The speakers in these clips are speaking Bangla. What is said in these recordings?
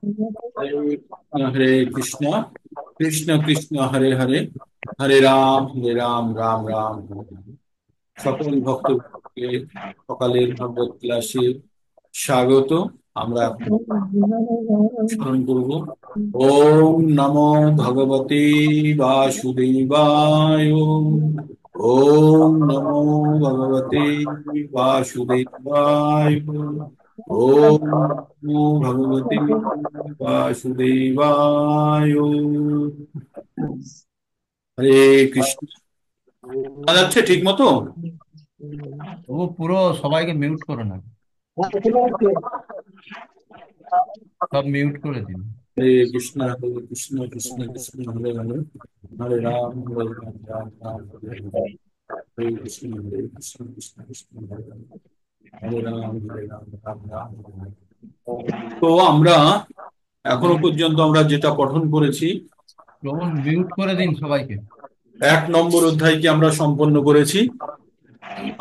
হরে কৃষ্ণ, কৃষ্ণ কৃষ্ণ হরে হরে, হরে রাম রাম রাম হরে হরে। সকল ভক্তকে সকালের ভগবত ক্লাসে স্বাগত। আমরা এখন স্মরণ করব। ওম নমো ভগবতে বাসুদেবায়। ওম নমো ভগবতে বাসুদেবায়। ওম নমো ভগবতে বাসুদেবায়। হরে কৃষ্ণ। শোনা যাচ্ছে ঠিক মতো? ও পুরো সবাইকে মিউট করো না, সব মিউট করে দিন। হরে কৃষ্ণ কৃষ্ণ কৃষ্ণ হরে হরে, হরে রাম রাম রাম হরে হরে। হরে কৃষ্ণ কৃষ্ণ কৃষ্ণ হরে হরে, হরে রাম রাম হরে হরে। তো আমরা এখনো পর্যন্ত আমরা যেটা পঠন করেছি, প্রবল মিউট করে দিন সবাইকে। 1 নম্বর অধ্যায়কে আমরা সম্পন্ন করেছি।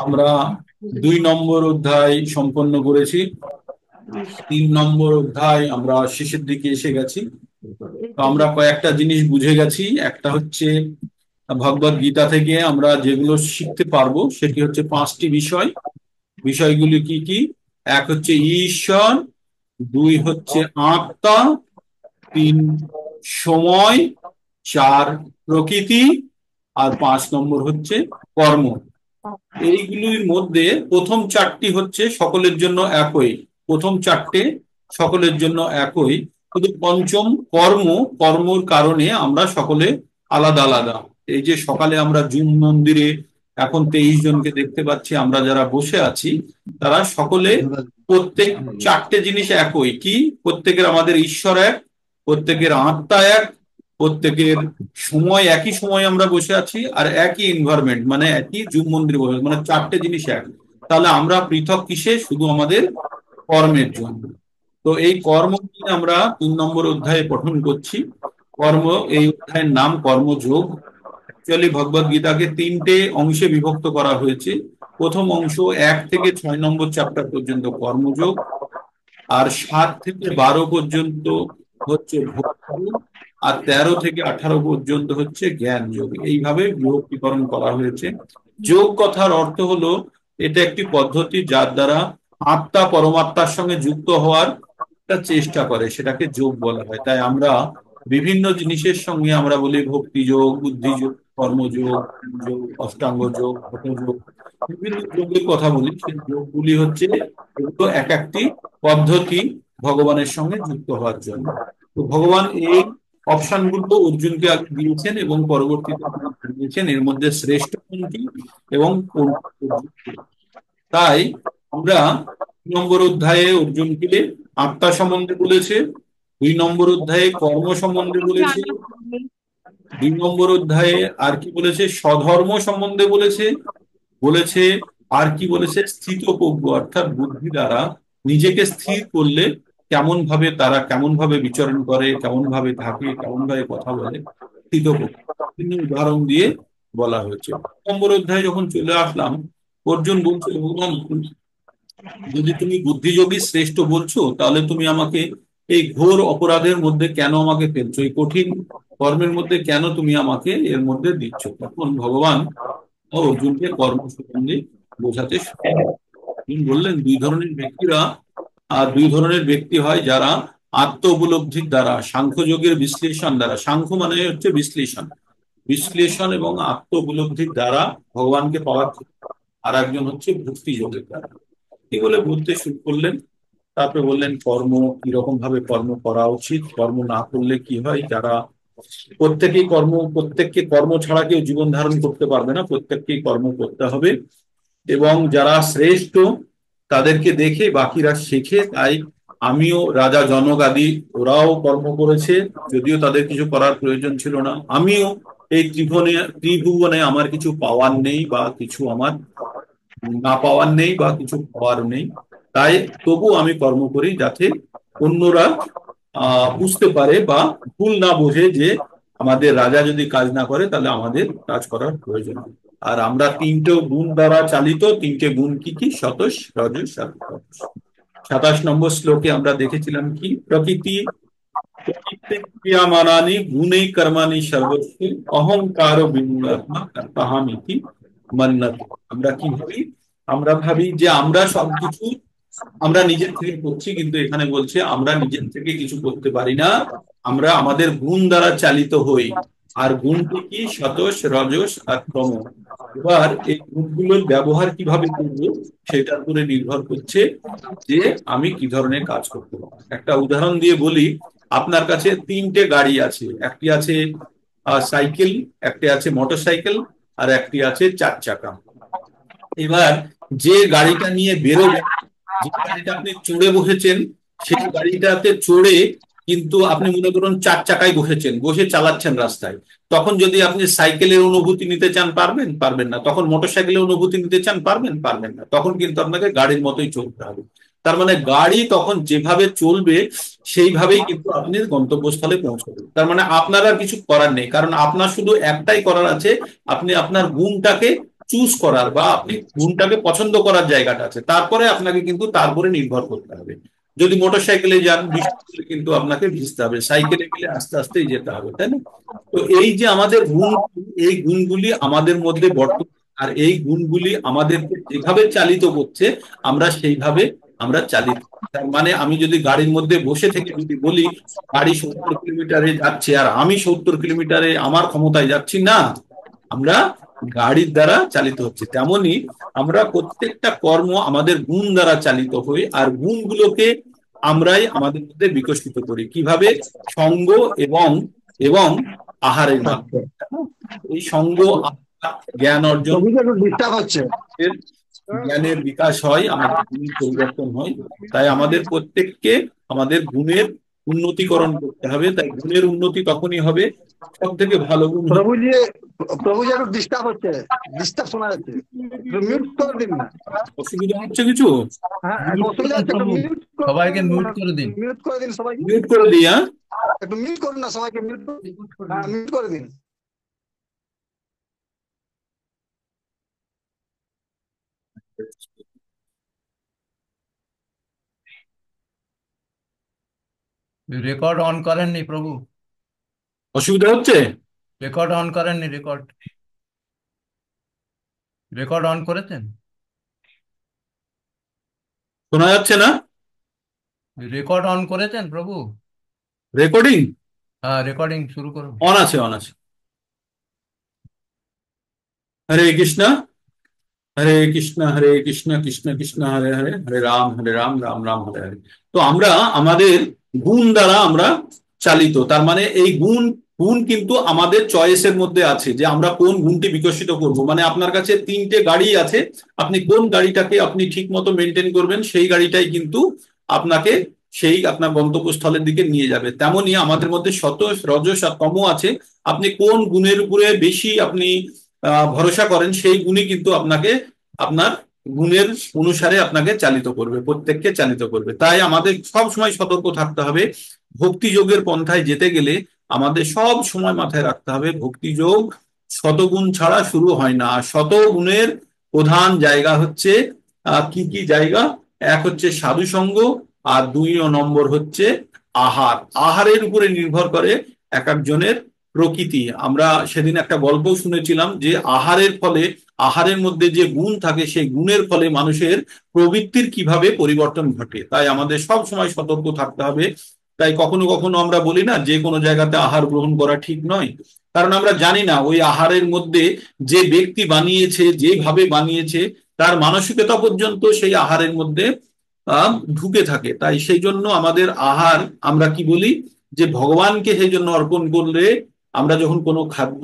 আমরা 2 নম্বর অধ্যায় সম্পন্ন করেছি। 3 নম্বর অধ্যায় আমরা শেষের দিকে এসে গেছি। তো আমরা কয়েকটা জিনিস বুঝে গেছি। একটা হচ্ছে ভগবদ গীতা থেকে আমরা যেগুলো শিখতে পারবো সেটি হচ্ছে 5টি বিষয়। বিষয়গুলি কি কি? এক হচ্ছে ঈশ্বর, 2 হচ্ছে আত্মা, 3 সময়, 4 প্রকৃতি, আর 5 নম্বর হচ্ছে কর্ম। এইগুলির মধ্যে প্রথম 4টি হচ্ছে সকলের জন্য একই। প্রথম 4টে সকলের জন্য একই, শুধু পঞ্চম কর্ম, কর্মর কারণে আমরা সকলে আলাদা আলাদা। এই যে সকালে আমরা জুম মন্দিরে এখন 23 জনকে দেখতে পাচ্ছি, আমরা যারা বসে আছি তারা সকলে প্রত্যেক 4টে জিনিস একই। কি? প্রত্যেকের আমাদের ঈশ্বর এক, প্রত্যেকের আত্মা এক, প্রত্যেকের সময় একই সময় আমরা বসে আছি, আর একই এনভায়রনমেন্ট মানে একই জুম মন্দিরে বসে আছি। মানে 4টে জিনিস এক। তাহলে আমরা পৃথক কিসে? শুধু আমাদের কর্মের জন্য। তো এই কর্ম নিয়ে আমরা 3 নম্বর অধ্যায়ে পঠন করছি। কর্ম, এই অধ্যায়ের নাম কর্মযোগ। অ্যাকচুয়ালি ভগবদ গীতাকে 3টে অংশে বিভক্ত করা হয়েছে। প্রথম অংশ 1 থেকে 6 নম্বর চ্যাপ্টার পর্যন্ত কর্মযোগ, আর 7 থেকে 12 পর্যন্ত হচ্ছে ভক্তি, আর 13 থেকে 18 পর্যন্ত হচ্ছে জ্ঞান যোগ। এইভাবে বিভক্তিকরণ করা হয়েছে। যোগ কথার অর্থ হলো এটা একটি পদ্ধতি যার দ্বারা আত্মা পরমাত্মার সঙ্গে যুক্ত হওয়ার একটা চেষ্টা করে, সেটাকে যোগ বলা হয়। তাই আমরা বিভিন্ন জিনিসের সঙ্গে আমরা বলি ভক্তি যোগ, বুদ্ধি যোগ, কর্মযোগ, যোগ, অষ্টাঙ্গ যোগ, হঠযোগ, বিভিন্ন যোগের কথা বলি। সেই যোগগুলি হচ্ছে এগুলো এক একটি পদ্ধতি ভগবানের সঙ্গে যুক্ত হওয়ার জন্য। তো ভগবান এই অপশন গুলো অর্জুনকে আগে দিয়েছেন এবং পরবর্তীতে তিনি দিয়েছেন এর মধ্যে শ্রেষ্ঠ কোনটি এবং কোনটি অর্জুনকে। তাই আমরা 2 নম্বর অধ্যায়ে অর্জুনকে আত্মা সম্বন্ধে বলেছে, 2 নম্বর অধ্যায়ে কর্ম সম্বন্ধে বলেছে, 2 নম্বর অধ্যায়ে আর কি বলেছে? স্বধর্ম সম্বন্ধে বলেছে। বলেছে আর কি বলেছে? স্থিতপ্রজ্ঞ, অর্থাৎ বুদ্ধি দ্বারা নিজেকে স্থির করলে কেমন ভাবে তারা কেমন ভাবে বিচরণ করে, কেমন ভাবে থাকে, কেমন ভাবে কথা বলে, স্থিতপ্রজ্ঞ বিভিন্ন উদাহরণ দিয়ে বলা হয়েছে। 2 নম্বর অধ্যায়ে যখন চলে আসলাম, অর্জুন বলছে, ভগবান যদি তুমি বুদ্ধিযোগী শ্রেষ্ঠ বলছো, তাহলে তুমি আমাকে এই ঘোর অপরাধের মধ্যে কেন আমাকে ফেলছো? এই কঠিন কর্মের মধ্যে কেন তুমি আমাকে এর মধ্যে দিচ্ছ? তখন ভগবান অর্জুনকে কর্ম সম্বন্ধে বোঝাতে শুরু করলেন। তিনি বললেন, 2 ধরনের ব্যক্তিরা, আর 2 ধরনের ব্যক্তি হয় যারা আত্ম উপলব্ধির দ্বারা, সাংখ্যযোগের বিশ্লেষণ দ্বারা, সাংখ্য মানে হচ্ছে বিশ্লেষণ, বিশ্লেষণ এবং আত্ম উপলব্ধির দ্বারা ভগবানকে পাওয়ার, আর একজন হচ্ছে ভক্তি যোগের দ্বারা। এই বলে বলতে শুরু করলেন। তারপরে বললেন কর্ম, কিরকম ভাবে কর্ম করা উচিত, কর্ম না করলে কি হয়। যারা প্রত্যেককে কর্ম ছাড়া কেউ জীবন ধারণ করতে পারবে না, প্রত্যেককেই কর্ম করতে হবে। এবং যারা শ্রেষ্ঠ তাদেরকে দেখে বাকিরা শেখে। তাই আমিও, রাজা জনক আদি, ওরাও কর্ম করেছে, যদিও তাদের কিছু করার প্রয়োজন ছিল না। আমিও এই ত্রিভুবনে আমার কিছু পাওয়ার নেই বা কিছু আমার না পাওয়ার নেই বা কিছু পাওয়ার নেই। তাই তবু আমি কর্ম করি যাতে অন্যরা বুঝতে পারে বা ভুল না বোঝে যে আমাদের রাজা যদি কাজ না করে তাহলে আমাদের কাজ করার প্রয়োজন নেই। আর আমরা 3টে গুণ দ্বারা চালিত। 3টে গুণ কি কি? সতোষ, রজস আর তমস। 27 নম্বর শ্লোকে আমরা দেখেছিলাম কি? প্রকৃতি, ক্রিয়ামানানি গুণেই কর্মাণি সর্বস্ব অহংকার বিমূঢ়াত্মা কর্তাহামিতি মন্যতে। আমরা কি ভাবি? আমরা ভাবি যে আমরা সবকিছু আমরা নিজের থেকে করছি, কিন্তু এখানে বলছে আমরা নিজের থেকে কিছু করতে পারি না, আমরা আমাদের গুণ দ্বারা চালিত হই। আর গুণটি কি? সতোষ, রজস আর তম। এবার এই গুণগুলোর ব্যবহার কিভাবে করবো সেটার উপরে নির্ভর করছে যে আমি কি ধরনের কাজ করতে পারবো। একটা উদাহরণ দিয়ে বলি, আপনার কাছে তিনটে গাড়ি আছে, একটি আছে সাইকেল, একটি আছে মোটর সাইকেল, আর একটি আছে চার চাকা। এবার যে গাড়িটা নিয়ে বেরোবেন, যে গাড়িটা আপনি চড়ে বসেছেন, সেই গাড়িটাতে চড়ে কিন্তু আপনি মনে করুন চার চাকায় বসেছেন, বসে চালাচ্ছেন রাস্তায়। তখন যদি আপনি সাইকেলের অনুভূতি নিতে চান, পারবেন? পারবেন না। তখন মোটর সাইকেলের অনুভূতি নিতে চান, পারবেন? পারবেন না। তখন কিন্তু আপনাকে গাড়ির মতোই চলতে হবে। তার মানে গাড়ি তখন যেভাবে চলবে সেইভাবেই কিন্তু আপনি গন্তব্যস্থলে পৌঁছাবেন। তার মানে আপনার আর কিছু করার নেই, কারণ আপনার শুধু একটাই করার আছে, আপনি আপনার গুণটাকে চুজ করার বা আপনি গুণটাকে পছন্দ করার জায়গাটা আছে, তারপরে আপনাকে কিন্তু তারপরে নির্ভর করতে হবে। যদি মোটর সাইকেলে যান, বৃষ্টি হলে কিন্তু আপনাকে ভিজতে হবে, সাইকেলে গেলে আস্তে আস্তেই যেতে হবে, তাই না? তো এই যে আমাদের গুণ, এই গুণগুলি আমাদের মধ্যে বর্তমান, আর এই গুণগুলি আমাদেরকে যেভাবে চালিত করছে আমরা সেইভাবে আমরা চালিত। তার মানে আমি যদি গাড়ির মধ্যে বসে থেকে যদি বলি গাড়ি 70 কিলোমিটারে যাচ্ছে আর আমি 70 কিলোমিটারে আমার ক্ষমতায় যাচ্ছি না, আমরা গাড়ির দ্বারা চালিত হচ্ছে। তেমনি আমরা প্রত্যেকটা কর্ম আমাদের গুণ দ্বারা চালিত হই, আর গুণগুলোকে আমরাই আমাদের মধ্যে বিকশিত করি কিভাবে? সঙ্গ এবং এবং আহারের আচ্ছা, মাধ্যমে। এই সঙ্গ, আহার, জ্ঞান অর্জন, প্রভু একটু ডিস্টার্ব হচ্ছে। এর জ্ঞানের বিকাশ হয়, আমাদের গুণের পরিবর্তন হয়। তাই আমাদের প্রত্যেককে আমাদের গুণের উন্নতিকরণ করতে হবে। তাই গুণের উন্নতি তখনই হবে, সব থেকে ভালো গুণ হচ্ছে। প্রভুজি, প্রভুজি একটু ডিস্টার্ব হচ্ছে, ডিস্টার্ব শোনা যাচ্ছে, একটু মিউট করে দিন না। অসুবিধা হচ্ছে কিছু? হ্যাঁ, মিউট অসুবিধা করুন হচ্ছে, একটু প্রভু, মিউট করে সবাইকে দিন, মিউট করে দিন। মিউট করে দিন সবাইকে, মিউট করে দিই, হ্যাঁ। একটু মিউট করুন না সবাইকে, মিউট, হ্যাঁ মিউট করে দিন। রেকর্ড অন করেননি প্রভু, অসুবিধা হচ্ছে? রেকর্ড অন করেননি, রেকর্ড রেকর্ড অন করেছেন? শোনা যাচ্ছে না? রেকর্ড অন করেছেন প্রভু? রেকর্ডিং হ্যাঁ, রেকর্ডিং শুরু করুন। অন আছে, অন আছে। হরে কৃষ্ণ, হরে কৃষ্ণ, হরে কৃষ্ণ, কৃষ্ণ কৃষ্ণ হরে হরে, হরে রাম, রাম রাম হরে হরে। তো আমরা আমাদের গুণ দ্বারা আমরা চালিত। তার মানে এই গুণ, গুণ কিন্তু আমাদের চয়েসের মধ্যে আছে যে আমরা কোন গুণটি বিকশিত করব। মানে আপনার কাছে তিনটে গাড়ি আছে, আপনি কোন গাড়িটাকে আপনি ঠিক মতো মেনটেন করবেন, সেই গাড়িটাই কিন্তু আপনাকে সেই আপনার গন্তব্যস্থলের দিকে নিয়ে যাবে। তেমনি আমাদের মধ্যে সতোষ, রজস আর তম আছে। আপনি কোন গুণের উপরে বেশি আপনি ভরসা করেন, সেই গুণই কিন্তু আপনাকে আপনার গুণের অনুসারে আপনাকে চালিত করবে, প্রত্যেককে চালিত করবে। তাই আমাদের সব সময় সতর্ক থাকতে হবে। ভক্তি যোগের পন্থায় যেতে গেলে আমাদের সব সময় মাথায় রাখতে হবে ভক্তি যোগ শতগুণ ছাড়া শুরু হয় না। আর শতগুণের প্রধান জায়গা হচ্ছে কি কি জায়গা? এক হচ্ছে সাধু সঙ্গ, আর 2 নম্বর হচ্ছে আহার। আহারের উপরে নির্ভর করে এক একজনের প্রকৃতি। আমরা সেদিন একটা গল্প শুনেছিলাম যে আহারের ফলে, আহারের মধ্যে যে গুণ থাকে সেই গুণের ফলে মানুষের প্রবৃত্তির কিভাবে পরিবর্তন ঘটে। তাই আমাদের সব সময় সতর্ক থাকতে হবে। তাই কখনো কখনো আমরা বলি না যে কোনো জায়গাতে আহার গ্রহণ করা ঠিক নয়, কারণ আমরা জানি না ওই আহারের মধ্যে যে ব্যক্তি বানিয়েছে, যেভাবে বানিয়েছে, তার মানসিকতা পর্যন্ত সেই আহারের মধ্যে ঢুকে থাকে। তাই সেই জন্য আমাদের আহার, আমরা কি বলি যে ভগবানকে সেই জন্য অর্পণ করলে, আমরা যখন কোনো খাদ্য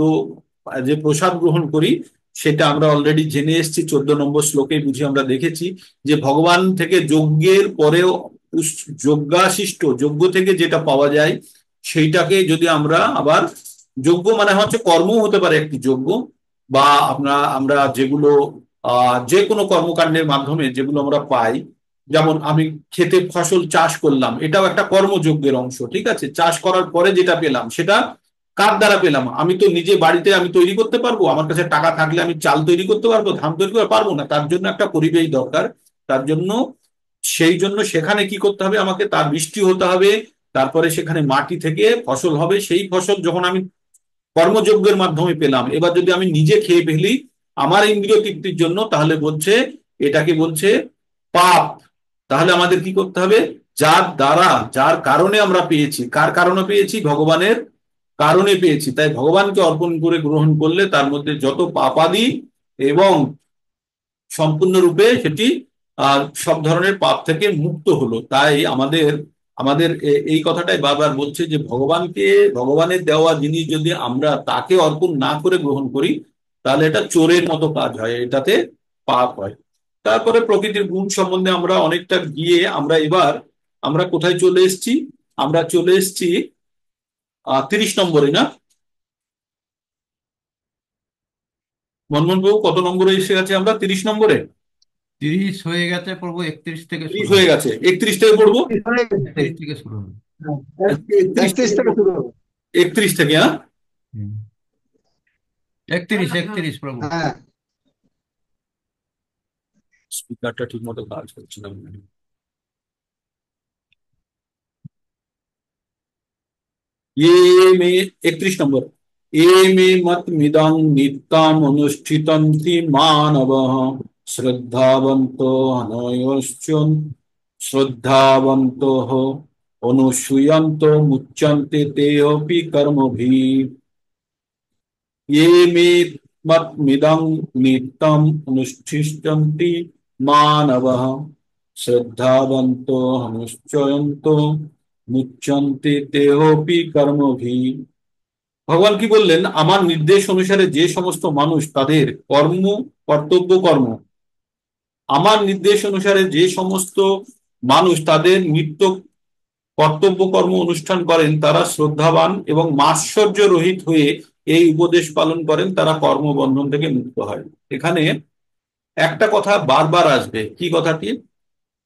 যে প্রসাদ গ্রহণ করি, সেটা আমরা অলরেডি জেনে এসেছি, 14 নম্বর শ্লোকে বুঝি আমরা দেখেছি যে ভগবান থেকে যজ্ঞের পরেও যজ্ঞাশিষ্ট, যজ্ঞ থেকে যেটা পাওয়া যায় সেইটাকে যদি আমরা আবার, যজ্ঞ মানে হচ্ছে কর্ম, হতে পারে একটি যজ্ঞ, বা আমরা যেগুলো যে কোনো কর্মকাণ্ডের মাধ্যমে যেগুলো আমরা পাই, যেমন আমি খেতে ফসল চাষ করলাম, এটাও একটা কর্মযজ্ঞের অংশ, ঠিক আছে? চাষ করার পরে যেটা পেলাম সেটা কার দ্বারা পেলাম? আমি তো নিজে বাড়িতে আমি তৈরি করতে পারবো? আমার কাছে টাকা থাকলে আমি চাল তৈরি করতে পারবো, ধান তৈরি করতে পারবো না। তার জন্য একটা পরিবেশ দরকার। তার জন্য, সেই জন্য সেখানে কি করতে হবে? আমাকে তার বৃষ্টি হতে হবে, তারপরে সেখানে মাটি থেকে ফসল হবে, সেই ফসল যখন আমি কর্মযজ্ঞের মাধ্যমে পেলাম, এবার যদি আমি নিজে খেয়ে ফেলি আমার ইন্দ্রিয় তৃপ্তির জন্য, তাহলে বলছে এটাকে বলছে পাপ। তাহলে আমাদের কি করতে হবে? যার দ্বারা, যার কারণে আমরা পেয়েছি, কার কারণে পেয়েছি? ভগবানের কারণে পেয়েছি, তাই ভগবানকে অর্পণ করে গ্রহণ করলে তার মধ্যে যত পাপাদি এবং সম্পূর্ণরূপে সেটি সব ধরনের পাপ থেকে মুক্ত হলো। তাই আমাদের আমাদের এই কথাটাই বারবার বলছে যে ভগবানের দেওয়া জিনিস যদি আমরা তাকে অর্পণ না করে গ্রহণ করি, তাহলে এটা চোরের মতো কাজ হয়, এটাতে পাপ হয়। তারপরে প্রকৃতির গুণ সম্বন্ধে আমরা অনেকটা গিয়ে আমরা কোথায় চলে এসেছি? আমরা চলে এসেছি 30 নম্বরে, না মনমোহন বাবু? কত নম্বরে এসে গেছে আমরা? 30 নম্বরে। 30 হয়ে গেছে প্রভু, 31 থেকে 30 শুরু হয়ে হবে। গেছে, 31 থেকে পড়বো। 31 থেকে শুরু হবে। 31 31 থেকে শুরু হবে। 31 থেকে, হ্যাঁ। হুম। 31 প্রভু। হ্যাঁ, স্পিকারটা ঠিক মতো কাজ করছে না। ये मे 31 নম্বর। ये मे मत मिदं नित्यम् अनुष्ठितन्ति मानवः श्रद्धावन्तो हनयोश्चन् श्रद्धावन्तो अनुसूयन्तो मुच्यन्ते ते अपि कर्मभिः। ये मे मत मिदं नित्यम् अनुष्ठितन्ति मानवः श्रद्धावन्तो हनुश्चयन्तो मुच्यन्ते तेऽपि कर्मभिः। ভগবান কি বললেন? আমার নির্দেশ অনুসারে যে সমস্ত মানুষ তাদের কর্তব্য কর্ম, আমার নির্দেশ অনুসারে যে সমস্ত মানুষ তাদের নিত্য কর্তব্য কর্ম অনুষ্ঠান করেন, তারা শ্রদ্ধাবান এবং মাৎসর্য রহিত হয়ে এই উপদেশ পালন করেন, তারা কর্মবন্ধন থেকে মুক্ত হয়। এখানে একটা কথা বারবার আসবে, কি কথাটি?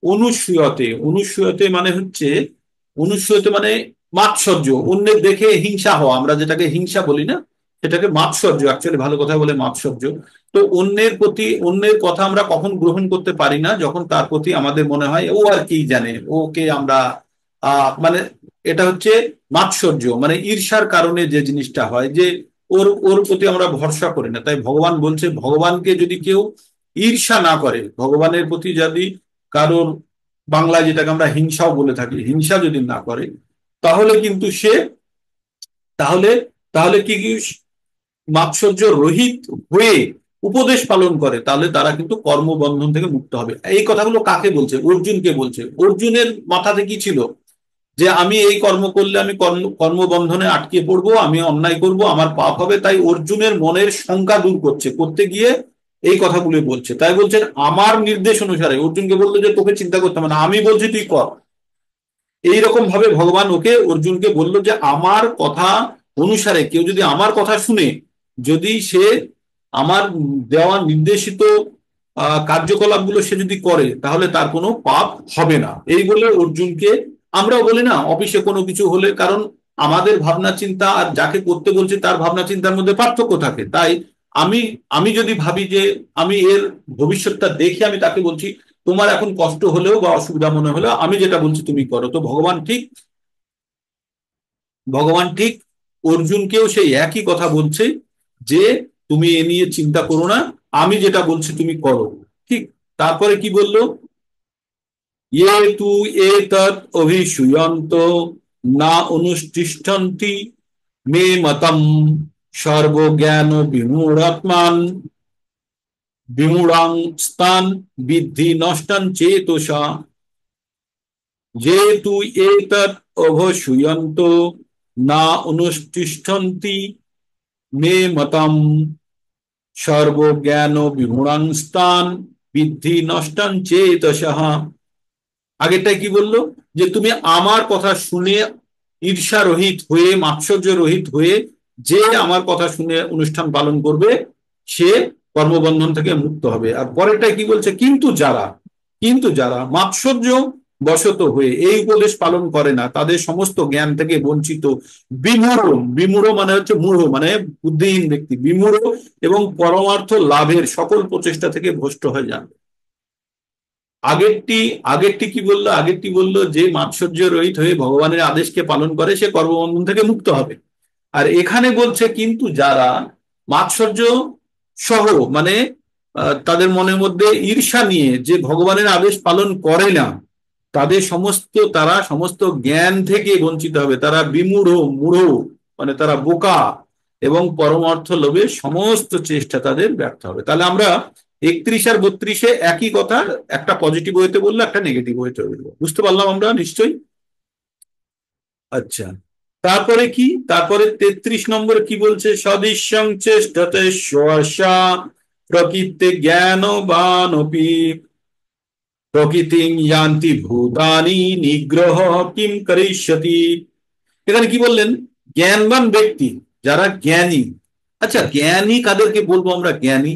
অনুসূয়তে। অনুসূয়তে মানে হচ্ছে, অনুসূয়তে মানে মাৎসর্য, অন্যের দেখে হিংসা হওয়া। আমরা যেটাকে হিংসা বলি না, সেটাকে মাৎসর্য, অ্যাকচুয়ালি ভালো কথা বলে মাৎসর্য। তো অন্যের প্রতি, অন্যের কথা আমরা কখন গ্রহণ করতে পারি না? যখন তার প্রতি আমাদের মনে হয় ও আর কি জানে, ওকে আমরা মানে এটা হচ্ছে মাৎসর্য, মানে ঈর্ষার কারণে যে জিনিসটা হয়, যে ওর ওর প্রতি আমরা ভরসা করি না। তাই ভগবান বলছে, ভগবানকে যদি কেউ ঈর্ষা না করে, ভগবানের প্রতি যদি কারোর, বাংলায় যেটাকে আমরা হিংসাও বলে থাকি, হিংসা যদি না করে, তাহলে কিন্তু সে, তাহলে তাহলে কি কি মাৎসর্য রহিত হয়ে উপদেশ পালন করে, তাহলে তারা কিন্তু কর্মবন্ধন থেকে মুক্ত হবে। এই কথাগুলো কাকে বলছে? অর্জুনকে বলছে। অর্জুনের মাথাতে কি ছিল? যে আমি এই কর্ম করলে আমি কর্মবন্ধনে আটকে পড়বো, আমি অন্যায় করব, আমার পাপ হবে। তাই অর্জুনের মনের শঙ্কা দূর করতে গিয়ে এই কথাগুলো বলছে। তাই বলছেন আমার নির্দেশ অনুসারে, অর্জুনকে বললো যে তোকে চিন্তা করতে হবে না, আমি বলছি তুই কর। এইরকম ভাবে ভগবান অর্জুনকে বলল যে আমার কথা অনুসারে কেউ যদি আমার কথা শুনে, যদি সে আমার দেওয়া নির্দেশিত কার্যকলাপগুলো সে যদি করে, তাহলে তার কোনো পাপ হবে না। এই বলে অর্জুনকে, আমরাও বলি না অফিসে কোনো কিছু হলে, কারণ আমাদের ভাবনা চিন্তা আর যাকে করতে বলছি তার ভাবনা চিন্তার মধ্যে পার্থক্য থাকে। তাই আমি আমি যদি ভাবি যে আমি এর ভবিষ্যৎটা দেখে আমি তাকে বলছি তোমার এখন কষ্ট হলেও বা অসুবিধা মনে হলেও আমি যেটা বলছি তুমি করো, তো ভগবান ঠিক অর্জুনকেও সেই একই কথা বলছে যে তুমি এ নিয়ে চিন্তা করো না, আমি যেটা বলছি তুমি করো। ঠিক তারপরে কি বললো? ইয়ে তু এতৎ অভিসূয়ন্ত না অনুষ্ঠিষ্ঠন্তি মে মতম সর্বজ্ঞান বিমূঢ়াত্মান বিমূঢ়াং স্তান বিদ্ধি নষ্টং চেতসা। যেহেতু এতৎ অভূয়ন্ত না অনুষ্ঠিষ্ঠন্তি মে মতম সর্বজ্ঞান বিমূঢ়াং স্তান বিদ্ধি নষ্টং চেতসঃ। আগেরটাই কি বললো? যে তুমি আমার কথা শুনে ঈর্ষা রহিত হয়ে, মাৎসর্য রহিত হয়ে যে আমার কথা শুনে অনুষ্ঠান পালন করবে, সে কর্মবন্ধন থেকে মুক্ত হবে। আর পরেরটাই কি বলছে? কিন্তু যারা মাৎসর্য বশত হয়ে এই উপদেশ পালন করে না, তাদের সমস্ত জ্ঞান থেকে বঞ্চিত, বিমূঢ়, বিমূঢ় মানে হচ্ছে মূঢ়, মানে বুদ্ধিহীন ব্যক্তি, বিমূঢ় এবং পরমার্থ লাভের সকল প্রচেষ্টা থেকে ভ্রষ্ট হয়ে যান। আগেরটি আগেরটি কি বললো? আগেরটি বললো যে মাৎসর্য রহিত হয়ে ভগবানের আদেশকে পালন করে সে কর্মবন্ধন থেকে মুক্ত হবে। আর এখানে বলছে কিন্তু যারা মাৎসর্য সহ মানে তাদের মনের মধ্যে ঈর্ষা নিয়ে যে ভগবানের আদেশ পালন করে না, তারা সমস্ত জ্ঞান থেকে বঞ্চিত হবে, তারা বিমূঢ় মূঢ়, মানে তারা বোকা, এবং পরমার্থ লোভে সমস্ত চেষ্টা তাদের ব্যর্থ হবে। তাহলে আমরা 31 আর 32-এ একই কথা, একটা পজিটিভ ওয়েতে বললো, একটা নেগেটিভ ওয়েতে বললো। বুঝতে পারলাম আমরা নিশ্চয়ই? আচ্ছা, তারপরে কি? তারপরে 33 নম্বরে কি বলছে? সদৃশ্যং চেষ্টতে স্বশা প্রকৃতি জ্ঞানবানপি প্রকৃতিং ইয়ান্তি ভূতানি নিগ্রহ কিম করিষ্যতি। এখানে কি বললেন? জ্ঞানবান ব্যক্তি, যারা জ্ঞানী। আচ্ছা, জ্ঞানী কাদেরকে বলবো আমরা? জ্ঞানী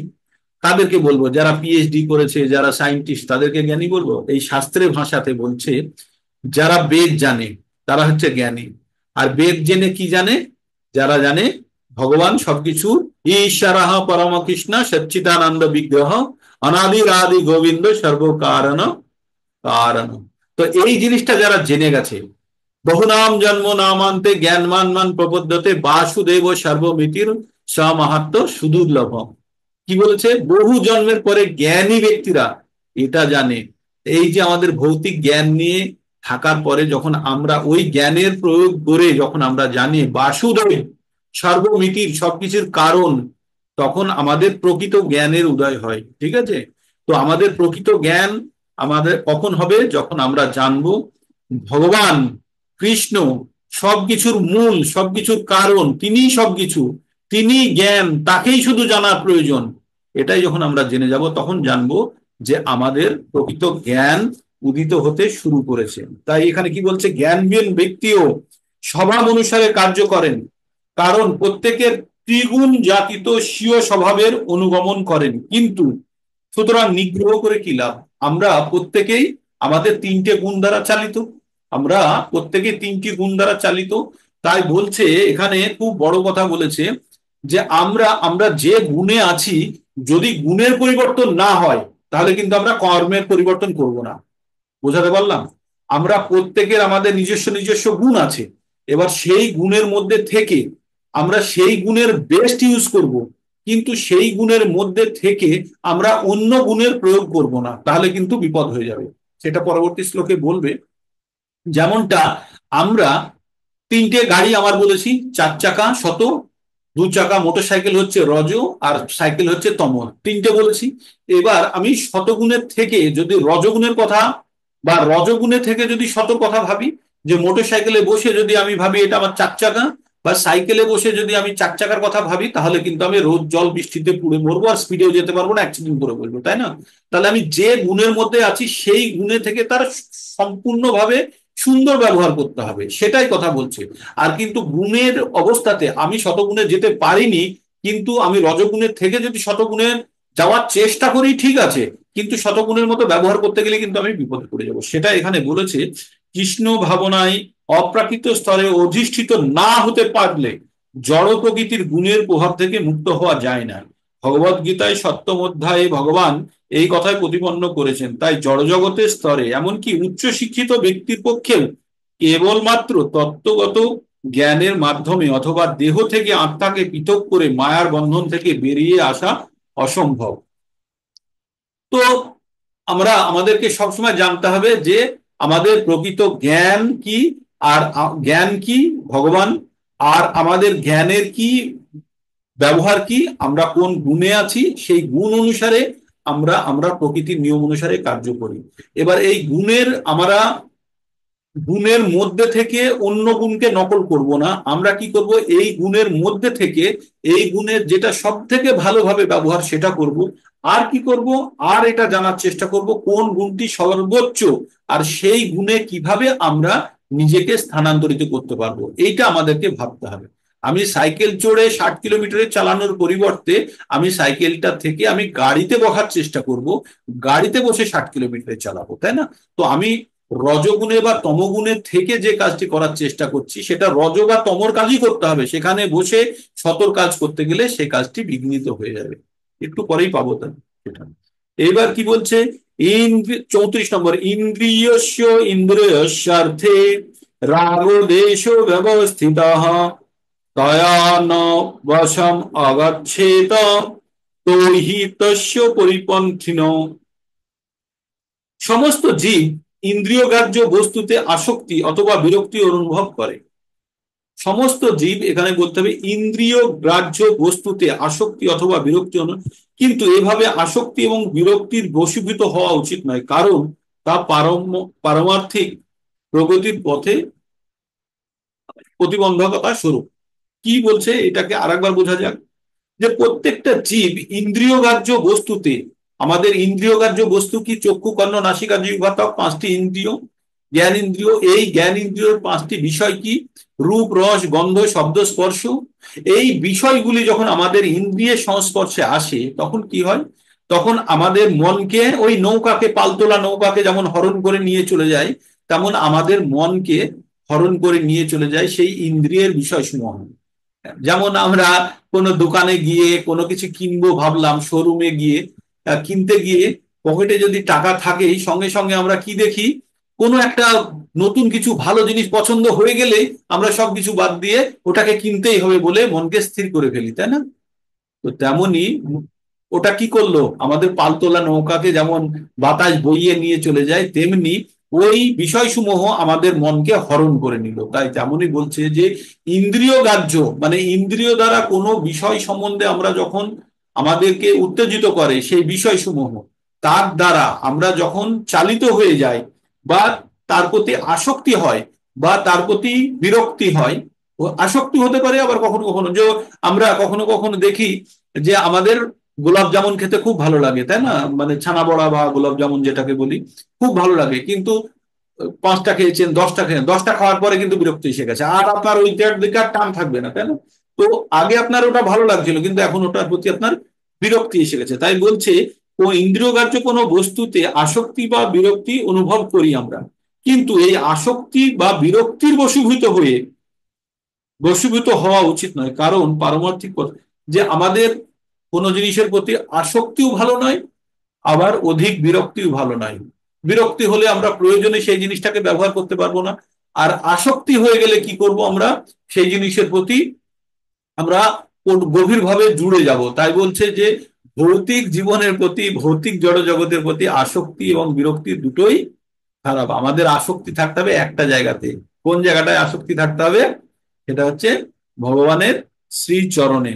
কাদেরকে বলবো? যারা পিএইচডি করেছে, যারা সায়েন্টিস্ট, তাদেরকে জ্ঞানী বলবো? এই শাস্ত্রের ভাষাতে বলছে যারা বেদ জানে তারা হচ্ছে জ্ঞানী। আর বেদ জেনে কি জানে? যারা জানে ভগবান সবকিছুর ঈশ্বরঃ পরম কৃষ্ণ সচ্চিদানন্দ বিগ্রহ অনাদির আদি গোবিন্দ সর্বকারণ কারণ। তো এই জিনিসটা যারা জেনে গেছে, বহুনাম জন্ম নামান্তে জ্ঞানমান মান প্রপদ্যতে বাসুদেব সর্বমিতির সমাহাত্ম সুদুর্লভ। কি বলেছে? বহু জন্মের পরে জ্ঞানী ব্যক্তিরা এটা জানে। এই যে আমাদের ভৌতিক জ্ঞান নিয়ে থাকার পরে যখন আমরা ওই জ্ঞানের প্রয়োগ করে যখন আমরা জানি বাসুদেব সর্বমিতির, সবকিছুর কারণ, তখন আমাদের প্রকৃত জ্ঞানের উদয় হয়। ঠিক আছে? তো আমাদের প্রকৃত জ্ঞান আমাদের কখন হবে? যখন আমরা জানবো ভগবান কৃষ্ণ সবকিছুর মূল, সবকিছুর কারণ, তিনিই সবকিছু, তিনি জ্ঞান, তাকেই শুধু জানার প্রয়োজন। এটাই যখন আমরা জেনে যাব তখন জানবো যে আমাদের প্রকৃত জ্ঞান উদিত হতে শুরু করেছে। তাই এখানে কি বলছে? জ্ঞানবিহীন ব্যক্তিও স্বভাব অনুসারে কার্য করেন, কারণ প্রত্যেকের ত্রিগুণ জাতিত স্বীয় স্বভাবের অনুগমন করেন। কিন্তু সুতরাং নিগ্রহ করে কি লাভ? আমরা প্রত্যেকেই আমাদের 3টে গুণ দ্বারা চালিত, আমরা প্রত্যেকে 3টি গুণ দ্বারা চালিত। তাই বলছে এখানে, খুব বড় কথা বলেছে, যে আমরা আমরা যে গুণে আছি, যদি গুণের পরিবর্তন না হয় তাহলে কিন্তু আমরা কর্মের পরিবর্তন করব না। বোঝাতে পারলাম? আমরা প্রত্যেকের আমাদের নিজস্ব নিজস্ব গুণ আছে, এবার সেই গুণের মধ্যে থেকে আমরা সেই গুণের বেস্ট ইউজ করব, কিন্তু সেই গুণের মধ্যে থেকে আমরা অন্য গুণের প্রয়োগ করব না, তাহলে কিন্তু বিপদ হয়ে যাবে। সেটা পরবর্তী শ্লোকে বলবে। যেমনটা আমরা 3টে গাড়ি আমার বলেছি, 4 চাকা শত, 2 চাকা মোটরসাইকেল হচ্ছে রজ, আর সাইকেল হচ্ছে তম, 3টে বলেছি। এবার আমি শতগুণের থেকে যদি রজগুণের কথা বা রজগুণে থেকে যদি শত কথা ভাবি, যে মোটরসাইকেলে বসে যদি আমি ভাবি এটা আমার 4 চাকা, বা সাইকেলে বসে যদি আমি 4 চাকার কথা ভাবি, তাহলে কিন্তু আমি রোদ জল বৃষ্টিতে পুড়ে মরবো, আর স্পিডেও যেতে পারবো না, অ্যাক্সিডেন্ট করে বলবো, তাই না? তাহলে আমি যে গুণের মধ্যে আছি সেই গুণে থেকে তার সম্পূর্ণভাবে সুন্দর ব্যবহার করতে হবে, সেটাই কথা বলছে। আর কিন্তু গুণের অবস্থাতে আমি শতগুণে যেতে পারিনি, কিন্তু আমি রজগুণের থেকে যদি শতগুণে যাওয়ার চেষ্টা করি, ঠিক আছে, কিন্তু শতগুণের মতো ব্যবহার করতে গেলে কিন্তু আমি বিপদে পড়ে যাবো। সেটা এখানে বলেছে। কৃষ্ণ ভাবনায় অপ্রাকৃত স্তরে অধিষ্ঠিত না হতে পারলে জড় প্রকৃতির গুণের প্রভাব থেকে মুক্ত হওয়া যায় না। ভগবদ গীতায় 7ম অধ্যায়ে ভগবান এই কথায় প্রতিপন্ন করেছেন। তাই জড়জগতের স্তরে, এমনকি উচ্চ শিক্ষিত ব্যক্তির পক্ষেও কেবলমাত্র তত্ত্বগত জ্ঞানের মাধ্যমে অথবা দেহ থেকে আত্মাকে পৃথক করে মায়ার বন্ধন থেকে বেরিয়ে আসা অসম্ভব। তো আমাদেরকে সবসময় জানতে হবে যে আমাদের প্রকৃত জ্ঞান কি, আর জ্ঞান কি ভগবান, আর আমাদের জ্ঞানের কি ব্যবহার কি, আমরা কোন গুণে আছি, সেই গুণ অনুসারে আমরা আমরা প্রকৃতির নিয়ম অনুসারে কার্য করি। এবার এই গুণের মধ্যে থেকে অন্য গুণকে নকল করব না, আমরা কি করব? এই গুণের মধ্যে থেকে এই গুণের যেটা সব থেকে ভালোভাবে ব্যবহার সেটা করব। আর কি করব? আর এটা জানার চেষ্টা করব কোন গুণটি সর্বোচ্চ, আর সেই গুণে কিভাবে আমরা নিজেকে স্থানান্তরিত করতে পারবো, এইটা আমাদেরকে ভাবতে হবে। আমি সাইকেল চড়ে 60 কিলোমিটারে চালানোর পরিবর্তে আমি সাইকেলটা থেকে আমি গাড়িতে বসার চেষ্টা করব, গাড়িতে বসে 60 কিলোমিটারে চালাবো, তাই না? তো আমি রজগুণে বা তমগুণের থেকে যে কাজটি করার চেষ্টা করছি সেটা রজ বা তমর কাজই করতে হবে, সেখানে বসে শতর কাজ করতে গেলে সে কাজটি বিঘ্নিত হয়ে যাবে। একটু পরেই পাবো সেটা। এবার কি বলছে? 34 নম্বর, ইন্দ্রিয়স্য ইন্দ্রিয়স্যার্থে রাগ দেশ ব্যবস্থিত তয়া ন বশম অগচ্ছেত তৈহি তস্য পরিপন্থিন। সমস্ত জীব ইন্দ্রিয়গ্রাহ্য বস্তুতে আসক্তি অথবা বিরক্তি অনুভব করে। সমস্ত জীব, এখানে বলতে হবে ইন্দ্রিয় গ্রাহ্য বস্তুতে আসক্তি অথবা বিরক্তি কিন্তু এভাবে আসক্তি এবং বিরক্তির বশীভূত হওয়া উচিত নয়, কারণ তা পারমার্থিক প্রগতির পথে প্রতিবন্ধকতা স্বরূপ। কি বলছে এটাকে আরেকবার বোঝা যাক, যে প্রত্যেকটা জীব ইন্দ্রিয়গ্রাহ্য বস্তুতে, আমাদের ইন্দ্রিয়গ্রাহ্য বস্তু কি? চক্ষু, কর্ণ, নাসিকা, জিহ্বা, ত্বক, 5টি ইন্দ্রিয়, জ্ঞান ইন্দ্রিয়। এই জ্ঞান ইন্দ্রিয়র 5টি বিষয় কি? রূপ, রস, গন্ধ, শব্দ, স্পর্শ। এই বিষয়গুলি যখন আমাদের ইন্দ্রিয়ের সংস্পর্শে আসে তখন কি হয়? তখন আমাদের মনকে, ওই নৌকাকে, পালতোলা নৌকাকে যেমন হরণ করে নিয়ে চলে যায়, তেমন আমাদের মনকে হরণ করে নিয়ে চলে যায় সেই ইন্দ্রিয়ের বিষয়সমূহ। যেমন আমরা কোনো দোকানে গিয়ে কোনো কিছু কিনবো ভাবলাম, শোরুমে গিয়ে কিনতে গিয়ে পকেটে যদি টাকা থাকে, সঙ্গে সঙ্গে আমরা কি দেখি? কোনো একটা নতুন কিছু ভালো জিনিস পছন্দ হয়ে গেলে আমরা সবকিছু বাদ দিয়ে ওটাকে কিনতেই হবে বলে মনকে স্থির করে ফেলি, তাই না? তো তেমনি ওটা কি করলো? আমাদের পালতোলা নৌকাকে যেমন বাতাস বইয়ে নিয়ে চলে যায়, তেমনি ওই বিষয়সমূহ আমাদের মনকে হরণ করে নিল। তাই তেমনই বলছে যে ইন্দ্রিয় গ্রাহ্য, মানে ইন্দ্রিয় দ্বারা কোনো বিষয় সম্বন্ধে আমরা যখন আমাদেরকে উত্তেজিত করে সেই বিষয়সমূহ, তার দ্বারা আমরা যখন চালিত হয়ে যাই বা তার প্রতি আসক্তি হয় বা তার প্রতি বিরক্তি হয়, ও আসক্তি হতে পারে আবার কখনো কখনো, যে আমরা কখনো কখনো দেখি যে আমাদের গোলাপ জামুন খেতে খুব ভালো লাগে, তাই না? মানে ছানা বড়া বা গোলাপ জামুন যেটাকে বলি, খুব ভালো লাগে, কিন্তু 5টা খেয়েছেন, 10টা খেয়েছেন, 10টা খাওয়ার পরে কিন্তু বিরক্তি এসে গেছে, আর আপনার ওইটার দিকে আর টান থাকবে না, তাই না? তো আগে আপনার ওটা ভালো লাগছিল, কিন্তু এখন ওটার প্রতি আপনার বিরক্তি এসে গেছে। তাই বলছে ও ইন্দ্রিয়গ্রাহ্য কোনো বস্তুতে আসক্তি বা বিরক্তি অনুভব করি আমরা, কিন্তু এই আসক্তি বা বিরক্তির বশীভূত হওয়া উচিত নয়, কারণ পারমার্থিক যে আমাদের কোনো জিনিসের প্রতি আসক্তিও ভালো নয়, আবার অধিক বিরক্তিও ভালো নয়। বিরক্তি হলে আমরা প্রয়োজনে সেই জিনিসটাকে ব্যবহার করতে পারবো না, আর আসক্তি হয়ে গেলে কি করব? আমরা সেই জিনিসের প্রতি আমরা গভীরভাবে জুড়ে যাব। তাই বলছে যে ভৌতিক জীবনের প্রতি, ভৌতিক জড় জগতের প্রতি আসক্তি এবং বিরক্তি দুটোই খারাপ। আমাদের আসক্তি থাকতে হবে একটা জায়গাতে। কোন জায়গাটায় আসক্তি থাকতে হবে? সেটা হচ্ছে ভগবানের শ্রীচরণে।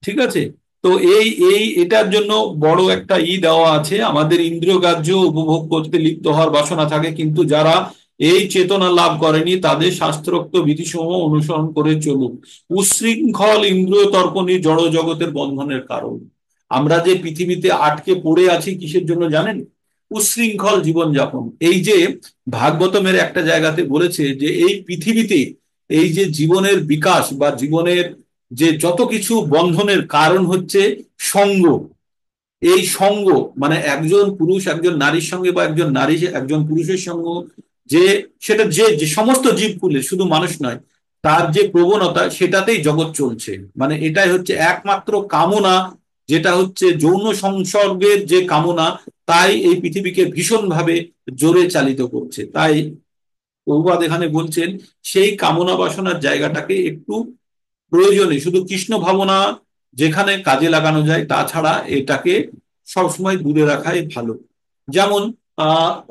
ঠিক আছে? তো এই এই এটার জন্য বড় একটা দেওয়া আছে, আমাদের ইন্দ্রিয়গ্রাহ্য উপভোগ করতে লিপ্ত হওয়ার বাসনা থাকে, কিন্তু যারা এই চেতনা লাভ করেনি তাদের শাস্ত্রোক্ত বিধিসমূহ অনুসরণ করে চলুক। উচ্ছৃঙ্খল ইন্দ্রিয় তর্পণই জড় জগতের বন্ধনের কারণ। আমরা যে পৃথিবীতে আটকে পড়ে আছি কিসের জন্য জানেন? উচ্ছৃঙ্খল জীবনযাপন। এই যে ভাগবতমের একটা জায়গাতে বলেছে যে এই পৃথিবীতে এই যে জীবনের বিকাশ বা জীবনের যে যত কিছু বন্ধনের কারণ হচ্ছে সঙ্গ। এই সঙ্গ মানে একজন পুরুষ একজন নারীর সঙ্গে বা একজন নারী একজন পুরুষের সঙ্গ, যে সেটা যে যে সমস্ত জীবকুলে, শুধু মানুষ নয়, তার যে প্রবণতা সেটাতেই জগৎ চলছে। মানে এটাই হচ্ছে একমাত্র কামনা, যেটা হচ্ছে যৌন সংসর্গের যে কামনা, তাই এই পৃথিবীকে ভীষণভাবে জোরে চালিত করছে। তাই প্রভুপাদ এখানে বলছেন সেই কামনা বাসনার জায়গাটাকে একটু প্রয়োজনে শুধু কৃষ্ণ ভাবনা যেখানে কাজে লাগানো যায়, তাছাড়া এটাকে সবসময় দূরে রাখাই ভালো। যেমন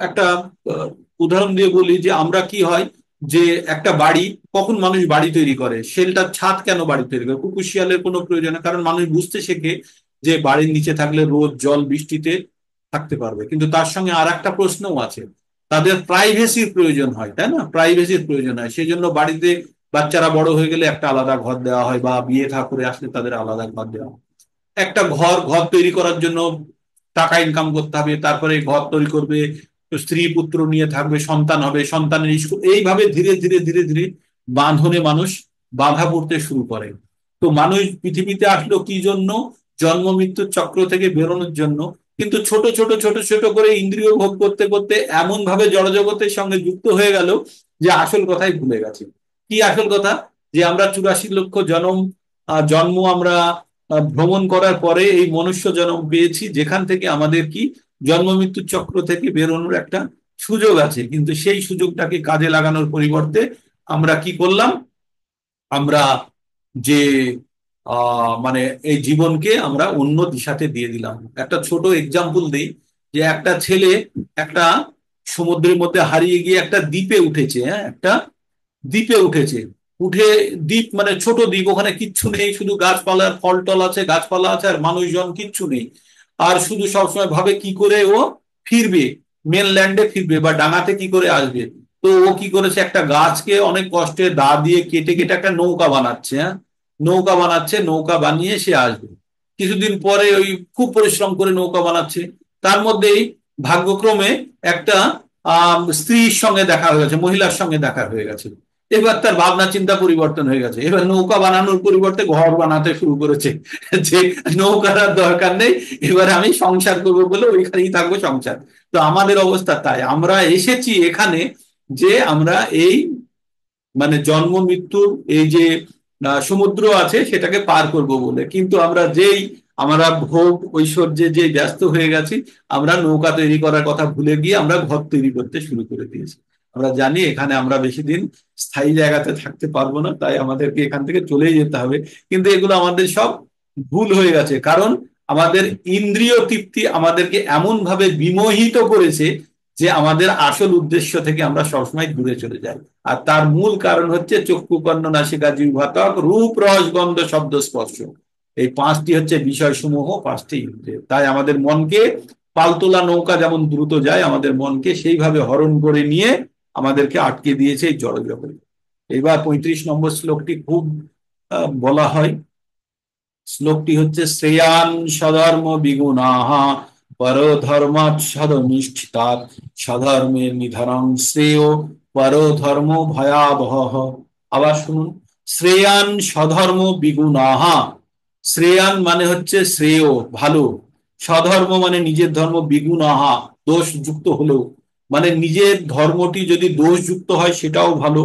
একটা আহ, উদাহরণ দিয়ে বলি, যে আমরা কি হয় যে একটা বাড়ি, কখন মানুষ বাড়ি তৈরি করে? শেল্টার, ছাদ কেন বাড়ি তৈরি করে? কুকুর শিয়ালের কোনো প্রয়োজন নেই, কারণ মানুষ বুঝতে শেখে যে বাড়ির নিচে থাকলে রোদ জল বৃষ্টিতে থাকতে পারবে। কিন্তু তার সঙ্গে আর একটা প্রশ্নও আছে, তাদের প্রাইভেসির প্রয়োজন হয়, তাই না? প্রাইভেসির প্রয়োজন হয়, সেই জন্য বাড়িতে বাচ্চারা বড় হয়ে গেলে একটা আলাদা ঘর দেওয়া হয়, বা বিয়ে থা করে আসলে তাদের আলাদা ঘর দেওয়া হয়। একটা ঘর ঘর তৈরি করার জন্য টাকা ইনকাম করতে হবে, তারপরে ঘর তৈরি করবে, স্ত্রী পুত্র নিয়ে থাকবে, সন্তান হবে, সন্তানের স্কুল, এইভাবে ধীরে ধীরে ধীরে ধীরে বাঁধনে মানুষ বাধা পড়তে শুরু করে। তো মানুষ পৃথিবীতে আসলো কি জন্য? জন্ম মৃত্যুর চক্র থেকে বেরোনোর জন্য। কিন্তু ছোট ছোট ছোট ছোট করে ইন্দ্রিয় ভোগ করতে করতে এমন ভাবে জড়জগতের সঙ্গে যুক্ত হয়ে গেল যে আসল কথাই ভুলে গেছে। কি আসল কথা? যে আমরা 84 লক্ষ জন্ম আমরা ভ্রমণ করার পরে এই মনুষ্য জন্ম পেয়েছি, যেখান থেকে আমাদের কি জন্ম মৃত্যুর চক্র থেকে বেরোনোর একটা সুযোগ আছে, কিন্তু সেই সুযোগটাকে কাজে লাগানোর পরিবর্তে আমরা কি করলাম, আমরা যে মানে এই জীবনকে আমরা অন্য দিশাতে দিয়ে দিলাম। একটা ছোট এক্সাম্পল দিই, যে একটা ছেলে একটা সমুদ্রের মধ্যে হারিয়ে গিয়ে একটা দ্বীপে উঠেছে, হ্যাঁ, একটা দ্বীপে উঠেছে। উঠে, দ্বীপ মানে ছোট দ্বীপ, ওখানে কিচ্ছু নেই, শুধু গাছপালার ফল টল আছে, গাছপালা আছে, আর মানুষজন কিচ্ছু নেই। আর শুধু সবসময় ভাবে কি করে ও ফিরবে, মেনল্যান্ডে ফিরবে বা ডাঙাতে কি করে আসবে। তো ও কি করেছে, একটা গাছকে অনেক কষ্টে দা দিয়ে কেটে কেটে একটা নৌকা বানাচ্ছে, হ্যাঁ, নৌকা বানাচ্ছে, নৌকা বানিয়ে সে আসবে। কিছুদিন পরে ওই খুব পরিশ্রম করে নৌকা বানাচ্ছে, তার মধ্যেই ভাগ্যক্রমে একটা স্ত্রীর সঙ্গে দেখা হয়ে গেছে, মহিলার সঙ্গে দেখা হয়ে গেছে। এবার তার ভাবনা চিন্তা পরিবর্তন হয়ে গেছে, এবার নৌকা বানানোর পরিবর্তে ঘর বানাতে শুরু করেছে, যে নৌকার আর দরকার নেই, এবার আমি সংসার করবো বলে ওইখানেই থাকবো সংসার। তো আমাদের অবস্থা তাই, আমরা এসেছি এখানে যে আমরা এই মানে জন্ম মৃত্যুর এই যে সমুদ্র আছে সেটাকে পার করব বলে, কিন্তু আমরা ভোগ ঐশ্বর্যে যে ব্যস্ত হয়ে গেছি, আমরা নৌকা তৈরি করার কথা ভুলে গিয়ে আমরা ঘর তৈরি করতে শুরু করে দিয়েছি। আমরা জানি এখানে আমরা বেশি দিন স্থায়ী জায়গাতে থাকতে পারবো না, তাই আমাদেরকে এখান থেকে চলেই যেতে হবে। কিন্তু এগুলো আমাদের সব ভুল হয়ে গেছে, কারণ আমাদের ইন্দ্রিয় তৃপ্তি আমাদেরকে এমন ভাবে বিমোহিত করেছে যে আমাদের আসল উদ্দেশ্য থেকে আমরা সবসময় দূরে চলে যাই। আর তার মূল কারণ হচ্ছে চক্ষু কর্ণ নাসিকা জিহ্বা ত্বক, রূপ রস গন্ধ শব্দ স্পর্শ। এই পাঁচটি হচ্ছে বিষয় সমূহ, পাঁচটি ইন্দ্রিয়। তাই আমাদের মনকে, পালতোলা নৌকা যেমন দ্রুত যায়, আমাদের মনকে সেইভাবে হরণ করে নিয়ে আমাদেরকে আটকে দিয়েছে এই জড়জগতে। এবার 35 নম্বর শ্লোকটি খুব বলা হয়। শ্লোকটি হচ্ছে শ্রেয়ান স্বধর্ম বিগুণাহা পরধর্মাৎ সদনুষ্ঠিতাৎ স্বধর্মে নিধনং শ্রেয় পরধর্ম ভয়াবহ। আবার শুনুন, শ্রেয়ান স্বধর্ম বিগুণাহা। শ্রেয়ান মানে হচ্ছে শ্রেয়, ভালো। স্বধর্ম মানে নিজের ধর্ম, বিগুণাহা দোষ যুক্ত হলেও, মানে নিজের ধর্মটি যদি দোষযুক্ত হয় সেটাও ভালো।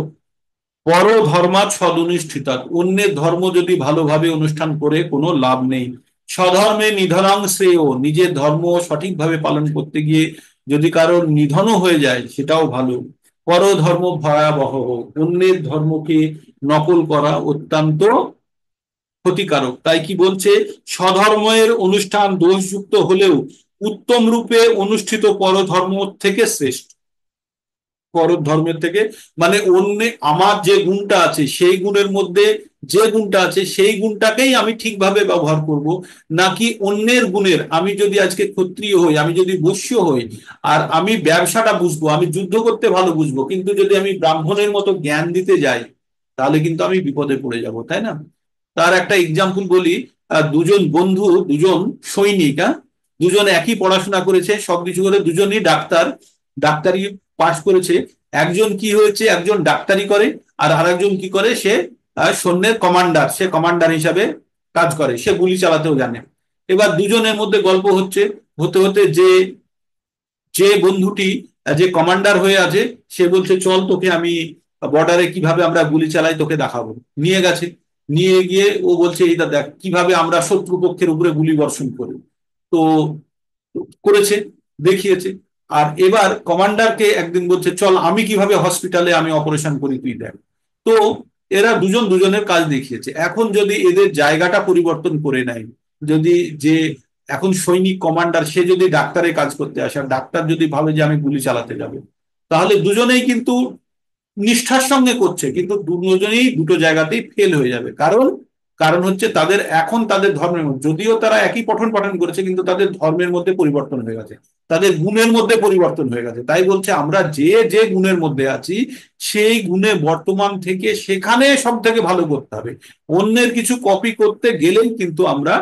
পর ধর্মাৎ সদনুষ্ঠিতাৎ, অন্যের ধর্ম যদি ভালোভাবে অনুষ্ঠান করে কোনো লাভ নেই। স্বধর্মে নিধনাং শ্রেয়, নিজের ধর্ম সঠিকভাবে পালন করতে গিয়ে যদি কারোর নিধনও হয়ে যায় সেটাও ভালো। পর ধর্ম ভয়াবহ, অন্যের ধর্মকে নকল করা অত্যন্ত ক্ষতিকারক। তাই কি বলছে, স্বধর্মের অনুষ্ঠান দোষযুক্ত হলেও উত্তম রূপে অনুষ্ঠিত পরধর্ম থেকে শ্রেষ্ঠ। পরের ধর্মের থেকে মানে অন্য আমার যে গুণটা আছে সেই গুণের মধ্যে যে গুণটা আছে সেই গুণটাকেই আমি ঠিকভাবে ব্যবহার করব, নাকি অন্যের গুণের। আমি যদি আজকে ক্ষত্রিয় হই, আমি যদি বৈশ্য হই, আর আমি ব্যবসাটা বুঝবো, আমি যুদ্ধ করতে ভালো বুঝবো, কিন্তু যদি আমি ব্রাহ্মণের মতো জ্ঞান দিতে যাই তাহলে কিন্তু আমি বিপদে পড়ে যাব, তাই না? তার একটা এক্সাম্পল বলি। দুজন বন্ধু, দুজন সৈনিক, হ্যাঁ, দুজন একই পড়াশোনা করেছে, সবকিছু করে, দুজনই ডাক্তার, ডাক্তারি পাশ করেছে। একজন কি হয়েছে, একজন ডাক্তারি করে, আর আরেকজন কি করে, সে সৈন্যের কমান্ডার, সে কমান্ডার হিসাবে কাজ করে, সে গুলি চালাতেও জানে। এবার দুজনের মধ্যে গল্প হচ্ছে, হতে হতে যে যে বন্ধুটি যে কমান্ডার হয়ে আছে সে বলছে, চল তোকে আমি বর্ডারে কিভাবে আমরা গুলি চালাই তোকে দেখাবো। নিয়ে গেছে, নিয়ে গিয়ে ও বলছে, এইটা দেখ কিভাবে আমরা শত্রুপক্ষের উপরে গুলি বর্ষণ করি। তো করেছে, দেখিয়েছে। আর এবার কমান্ডারকে একদিন বলছে, চল আমি কিভাবে হসপিটালে আমি অপারেশন করি তুই দেখ। তো এরা দুজন দুজনের কাজ দেখিয়েছে। এখন যদি এদের জায়গাটা পরিবর্তন করে নেয়, যদি যে এখন সৈনিক কমান্ডার সে যদি ডাক্তারের কাজ করতে আসে, আর ডাক্তার যদি ভাবে যে আমি গুলি চালাতে যাবো, তাহলে দুজনেই কিন্তু নিষ্ঠার সঙ্গে করছে, কিন্তু দুজনেই দুটো জায়গাতেই ফেল হয়ে যাবে। কারণ কারণ হচ্ছে তাদের এখন তাদের ধর্মের মধ্যে, যদিও তারা একই পঠন পাঠন করেছে, কিন্তু তাদের ধর্মের মধ্যে পরিবর্তন হয়ে গেছে, তাদের গুণের মধ্যে পরিবর্তন হয়ে গেছে। তাই বলছে আমরা যে যে গুণের মধ্যে আছি সেই গুণে বর্তমান থেকে সেখানে সব থেকে ভালো করতে হবে। অন্যের কিছু কপি করতে গেলেই কিন্তু আমরা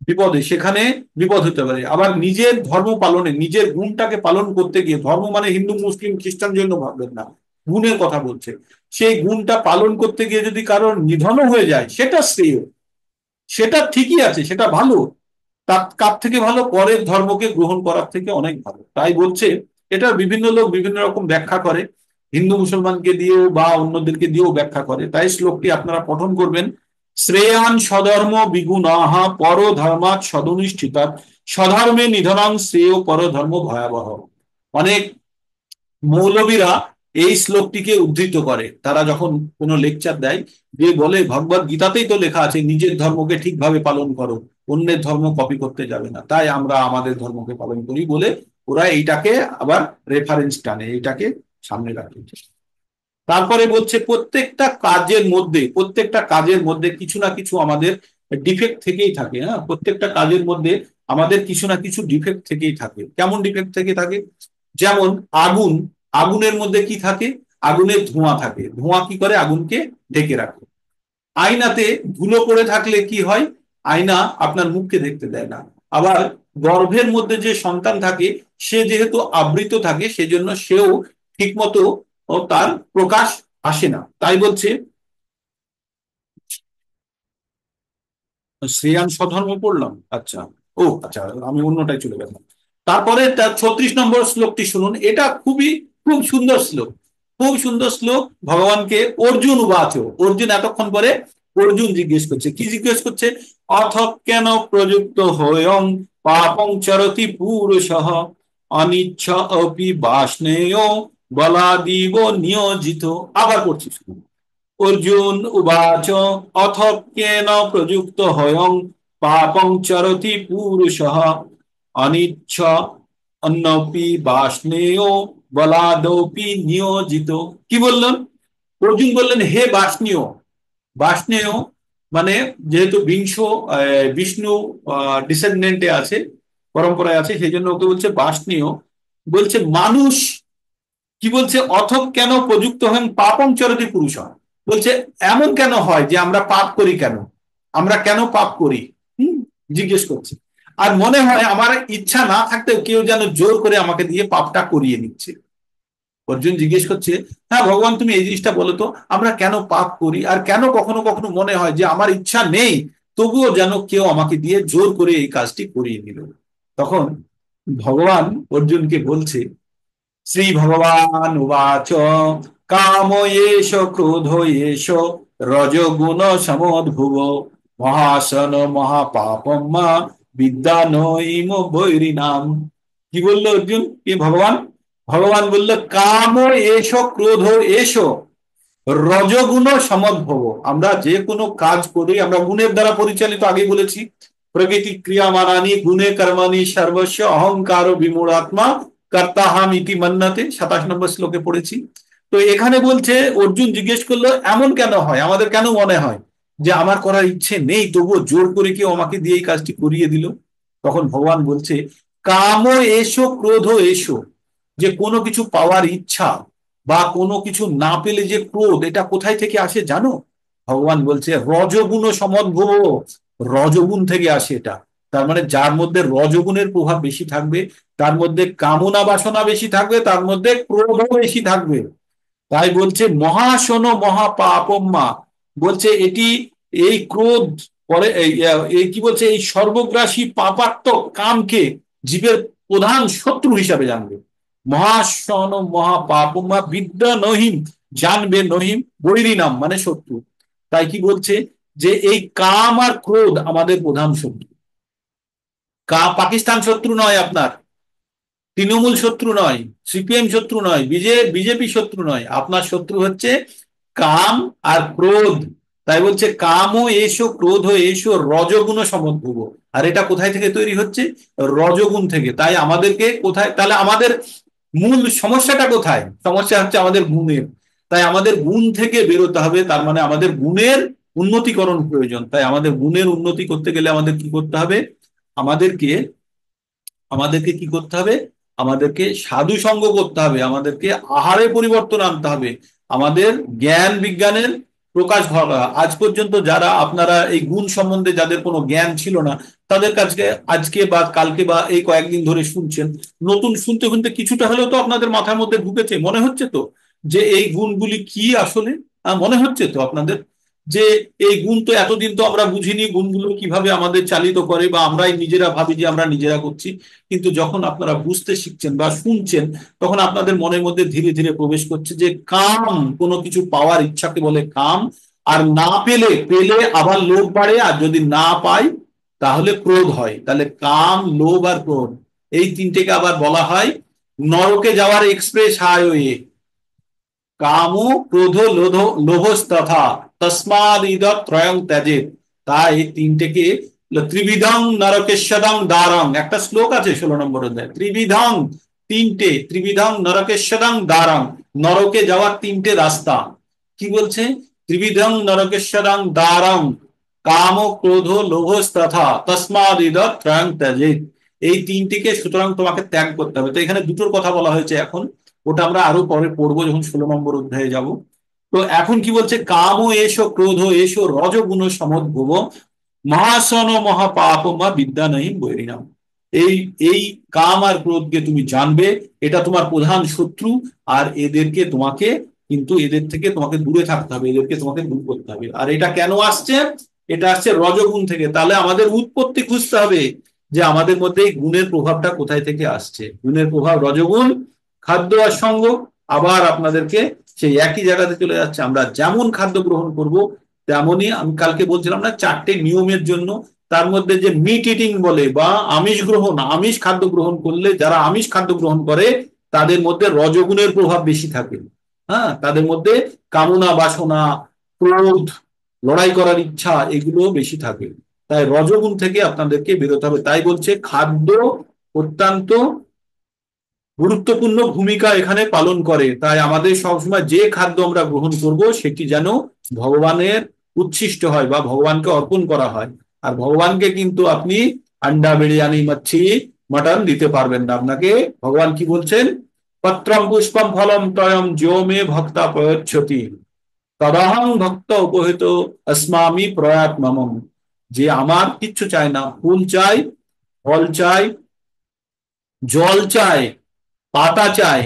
বিপদে, সেখানে বিপদ হতে পারে। আবার নিজের ধর্ম পালনে, নিজের গুণটাকে পালন করতে গিয়ে, ধর্ম মানে হিন্দু মুসলিম খ্রিস্টান জন্য ভাববেন না, গুণের কথা বলছে, সেই গুণটা পালন করতে গিয়ে যদি কারোর নিধনও হয়ে যায় সেটা শ্রেয়, সেটা ঠিকই আছে, সেটা ভালো। তার কার থেকে ভালো, পরের ধর্মকে গ্রহণ করার থেকে অনেক ভালো। তাই বলছে, এটা বিভিন্ন লোক বিভিন্ন রকম ব্যাখ্যা করে, হিন্দু মুসলমানকে দিয়েও বা অন্যদেরকে দিয়েও ব্যাখ্যা করে। তাই শ্লোকটি আপনারা পঠন করবেন, শ্রেয়ান স্বধর্ম বিগুণাহ পরধর্মাৎ সদনুষ্ঠিতাৎ স্বধর্মে নিধনাং শ্রেয় পরধর্ম ভয়াবহ। অনেক মৌলবীরা এই শ্লোকটিকে উদ্ধৃত করে, তারা যখন কোনো লেকচার দেয়, যে বলে ভগবত গীতাতেই তো লেখা আছে নিজের ধর্মকে ঠিকভাবে পালন করো, অন্যের ধর্ম কপি করতে যাবে না, তাই আমরা আমাদের ধর্মকে পালন করি বলে ওরা এইটাকে আবার রেফারেন্স টানে, এইটাকে সামনে রাখে। তারপরে বলছে প্রত্যেকটা কাজের মধ্যে কিছু না কিছু আমাদের ডিফেক্ট থেকেই থাকে। হ্যাঁ, প্রত্যেকটা কাজের মধ্যে আমাদের কিছু না কিছু ডিফেক্ট থেকেই থাকে। কেমন ডিফেক্ট থেকে থাকে? যেমন আগুন, আগুনের মধ্যে কি থাকে? আগুনের ধোঁয়া থাকে, ধোঁয়া কি করে? আগুনকে ঢেকে রাখে। আয়নাতে ধুলো পড়ে থাকলে কি হয়? আয়না আপনার মুখকে দেখতে দেয় না। আবার গর্ভের মধ্যে যে সন্তান থাকে, সে যেহেতু আবৃত থাকে, সেজন্য সেও ঠিকমতো তার প্রকাশ আসে না। তাই বলছে শ্রেয়ান স্বধর্ম পড়লাম, আচ্ছা, ও আচ্ছা, আমি অন্যটাই চলে গেলাম। তারপরে তার 36 নম্বর শ্লোকটি শুনুন, এটা খুব সুন্দর শ্লোক, খুব সুন্দর শ্লোক। ভগবানকে অর্জুন উবাচ, অর্জুন এতক্ষণ পরে অর্জুন জিজ্ঞেস করছে, কি জিজ্ঞেস করছে? অথ কেন প্রযুক্ত হয়ং পাপং চরতি পুরুষঃ অনিচ্ছ অপি বাষ্ণেয় বলাদিব নিয়োজিত। আবার করছি, শুনুন। অর্জুন উবাচ অথ কেন প্রযুক্ত হয়ং পাপং চরতি পুরুষঃ অনিচ্ছ অন্নপি বাষ্ণেয় বলাদপি নিয়োজিত। কি বললেন? অর্জুন বললেন, হে বাষ্ণেয়, বাষ্ণেয় মানে যেহেতু বিষ্ণু ডিসেন্ডেন্টে আছে, পরম্পরায় আছে, সেই জন্য ওকে বলছে বাষ্ণেয়। বলছে মানুষ কি বলছে? অথক কেন প্রযুক্ত হন পাপং চরতি পুরুষ। বলছে এমন কেন হয় যে আমরা পাপ করি, কেন আমরা কেন পাপ করি, জিজ্ঞেস করছে। আর মনে হয় আমার ইচ্ছা না থাকতেও কেউ যেন জোর করে আমাকে দিয়ে পাপটা করিয়ে নিচ্ছে। অর্জুন জিজ্ঞেস করছে, হ্যাঁ ভগবান তুমি এই জিনিসটা বলো তো, আমরা কেন পাপ করি, আর কেন কখনো কখনো মনে হয় যে আমার ইচ্ছা নেই, তবুও যেন কেউ আমাকে দিয়ে জোর করে এই কাজটি করিয়ে দিল। তখন ভগবান অর্জুনকে বলছে, শ্রী ভগবান উবাচ কাম এষ ক্রোধ এষ রজগুণ সমদ্ভুব মহাসন মহাপাপম মা বিদ্যা নৈম বৈরিনাম। কি বললো অর্জুন? কি ভগবান? ভগবান বললো কাম এষ ক্রোধ এষ রজগুণ সমদ্ভব। আমরা যে কোনো কাজ করি আমরা গুণের দ্বারা পরিচালিত, আগে বলেছি। প্রকৃতি ক্রিয়ামানানি গুণে কর্মাণি সর্বস্ব অহংকার বিমূঢ়াত্মা কর্তাহাম ইতি মন্যতে, 27 নম্বর শ্লোকে পড়েছি। তো এখানে বলছে, অর্জুন জিজ্ঞেস করলো এমন কেন হয়, আমাদের কেন মনে হয় যে আমার করার ইচ্ছে নেই, তবুও জোর করে কেউ আমাকে দিয়ে এই কাজটি করিয়ে দিল। তখন ভগবান বলছে কাম এসো ক্রোধ এসো, যে কোনো কিছু পাওয়ার ইচ্ছা বা কোনো কিছু না পেলে যে ক্রোধ, এটা কোথায় থেকে আসে জানো? ভগবান বলছে রজগুণ সমদ্ভব, রজগুণ থেকে আসে এটা। তার মানে যার মধ্যে রজগুণের প্রভাব বেশি থাকবে, তার মধ্যে কামনা বাসনা বেশি থাকবে, তার মধ্যে ক্রোধও বেশি থাকবে। তাই বলছে মহাশন মহাপাপম্মা, বলছে এটি, এই ক্রোধ পরে এই কি বলছে, এই সর্বগ্রাসী পাপাত্মক কামকে জীবের প্রধান শত্রু হিসাবে জানবে। মহাশন মহাপাপম্মা বিদ্যা নহিম, জানবে নহিম বৈরী নাম মানে শত্রু। তাই কি বলছে যে এই কাম আর ক্রোধ আমাদের প্রধান শত্রু। পাকিস্তান শত্রু নয় আপনার, তৃণমূল শত্রু নয়, সিপিএম শত্রু নয়, বিজেপি শত্রু নয়, আপনার শত্রু হচ্ছে কাম আর ক্রোধ। তাই বলছে কামও এসো ক্রোধ এসো রজগুণ সমদ্ভুব। আর এটা কোথায় থেকে তৈরি হচ্ছে? রজগুণ থেকে। তাই আমাদেরকে কোথায়, তাহলে আমাদের মূল সমস্যাটা কোথায়? সমস্যা হচ্ছে আমাদের গুণের। তাই আমাদের গুণ থেকে বেরোতে হবে, তার মানে আমাদের গুণের উন্নতিকরণ প্রয়োজন। তাই আমাদের গুণের উন্নতি করতে গেলে আমাদের কি করতে হবে? আমাদেরকে আমাদেরকে কি করতে হবে? আমাদেরকে সাধু সঙ্গ করতে হবে, আমাদেরকে আহারে পরিবর্তন আনতে হবে, আমাদের জ্ঞান বিজ্ঞানের প্রকাশ ঘটা। আজ পর্যন্ত যারা আপনারা এই গুণ সম্বন্ধে যাদের কোনো জ্ঞান ছিল না, তাদের কাছে আজকে বা কালকে বা এই কয়েকদিন ধরে শুনছেন, নতুন শুনতে শুনতে কিছুটা হলেও তো আপনাদের মাথার মধ্যে ঢুকেছে, মনে হচ্ছে তো যে এই গুণগুলি কি আসলে। মনে হচ্ছে তো আপনাদের যে এই গুণ তো এতদিন তো আমরা বুঝিনি, গুণগুলো কিভাবে আমাদের চালিত করে, বা আমরাই নিজেরা ভাবি যে আমরা নিজেরা করছি। কিন্তু যখন আপনারা বুঝতে শিখছেন বা শুনছেন, তখন আপনাদের মনের মধ্যে ধীরে ধীরে প্রবেশ করছে যে কাম, কোনো কিছু পাওয়ার ইচ্ছাকে বলে কাম, আর না পেলে পেলে আবার লোভ বাড়ে, আর যদি না পাই তাহলে ক্রোধ হয়। তাহলে কাম, লোভ আর ক্রোধ, এই তিনটেকে আবার বলা হয় নরকে যাওয়ার এক্সপ্রেস হাইওয়ে। কাম, ক্রোধ, লোভস্তথা তস্মাদ ইদ ত্রয়ং ত্যাজেত। তাই এই তিনটেকে ত্রিবিধং নরকেশ্বরং দ্বারং, একটা শ্লোক আছে 16 নম্বর অধ্যায়, ত্রিবিধং, তিনটে, ত্রিবিধং নরকেশ্বরং দ্বারং, নরকে যাওয়ার তিনটে রাস্তা। কি বলছে? ত্রিবিধং নরকেশ্বরং দ্বারং কাম, ক্রোধ, লোভস্তথা তস্মাদ ইদ ত্রয়ং ত্যাজেত। এই তিনটিকে সুতরাং তোমাকে ত্যাগ করতে হবে। তো এখানে দুটোর কথা বলা হয়েছে এখন, ওটা আমরা আরো পরে পড়বো যখন 16 নম্বর অধ্যায়ে যাব। তো এখন কি বলছে? কাম এসো, ক্রোধ এসো, রজগুণ সমদ্ভব, মহাসন মহাপাপ মা বিদ্যা নহি বৈরিণাম। এই এই কাম আর ক্রোধকে তুমি জানবে, এটা তোমার প্রধান শত্রু। আর এদেরকে তোমাকে, কিন্তু এদের থেকে তোমাকে দূরে থাকতে হবে, এদেরকে তোমাকে দূর করতে হবে। আর এটা কেন আসছে? এটা আসছে রজগুণ থেকে। তাহলে আমাদের উৎপত্তি খুঁজতে হবে যে আমাদের মধ্যে এই গুণের প্রভাবটা কোথায় থেকে আসছে। গুণের প্রভাব রজগুণ, খাদ্য আর সঙ্গ। আবার আপনাদেরকে সেই একই জায়গাতে চলে যাচ্ছে। আমরা যেমন খাদ্য গ্রহণ করব তেমনই, আমি কালকে বলছিলাম না 4টে নিয়মের জন্য, তার মধ্যে যে মিট ইটিং বলে বা আমিষ গ্রহণ, আমিষ খাদ্য গ্রহণ করলে, যারা আমিষ খাদ্য গ্রহণ করে তাদের মধ্যে রজগুণের প্রভাব বেশি থাকে। হ্যাঁ, তাদের মধ্যে কামনা, বাসনা, ক্রোধ, লড়াই করার ইচ্ছা, এগুলো বেশি থাকে। তাই রজগুণ থেকে আপনাদেরকে বেরোতে হবে। তাই বলছে খাদ্য অত্যন্ত গুরুত্বপূর্ণ ভূমিকা এখানে পালন করে। তাই আমাদের সবসময় যে খাদ্য আমরা গ্রহণ করব সেটি যেন ভগবানের উচ্ছিষ্ট হয় বা ভগবানকে অর্পণ করা হয়। আর ভগবানকে কিন্তু আপনি আন্ডা, বিরিয়ানি, মাছি, মটন দিতে পারবেন না। আপনাকে ভগবান কি বলছেন? পত্রম পুষ্পম ফলম তয়ম যো মে ভক্তা প্রয়চ্ছতি তদহং ভক্ত উপহিত अस्मामि প্রয়াত্মম। যে আমার কিচ্ছু চায় না, ফুল চাই, ফল চাই, জল চাই, পাতা চাই,